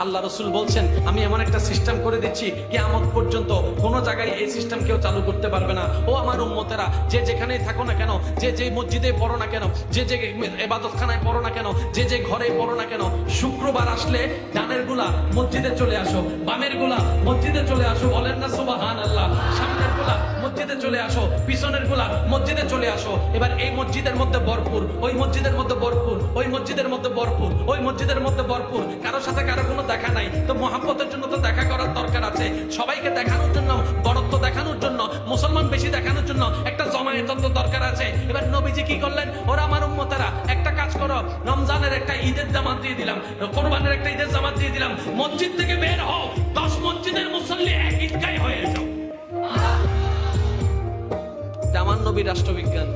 আল্লাহ রসুল বলছেন আমি এমন একটা সিস্টেম করে দিচ্ছি কিয়ামত পর্যন্ত কোনো জায়গায় এই সিস্টেম কেউ চালু করতে পারবে না। ও আমার উম্মতেরা, যে যেখানেই থাকো না কেন, যে যে মসজিদে পড়ো না কেন, যে যে ইবাদতখানায় পড়ো না কেন, যে যে ঘরে পড়ো না কেন, শুক্রবার আসলে ডানের গুলা মসজিদে চলে আসো, বামের গুলা মসজিদে চলে আসো, বলেন না সুবহানাল্লাহ। সামনের গুলা মসজিদে চলে আসো, পিছনের গুলা মসজিদে চলে আসো। এবার এই মসজিদের মধ্যে ভরপুর, ওই মসজিদের মধ্যে ভরপুর, ওই মসজিদের মধ্যে ভরপুর, ওই মসজিদের মধ্যে ভরপুর, কারোর সাথে কারো কোনো দেখা নাই। তো মহাব্বতের জন্য তো দেখা করার দরকার আছে, সবাইকে দেখানোর জন্য, বড়ত্ব দেখানোর জন্য, মুসলমান বেশি দেখানোর জন্য একটা জমায়েত দরকার আছে। এবার নবীজি কি করলেন? ওরা আমার উম্মতেরা একটা কাজ করো, রমজানের একটা ঈদের জামাত দিয়ে দিলাম, কোরবানের একটা ঈদের জামাত দিয়ে দিলাম, মসজিদ থেকে বের হও, 10 মসজিদের মুসল্লি এক ঈদগায় হয়ে যাও। আমার নবী রাষ্ট্রবিজ্ঞান।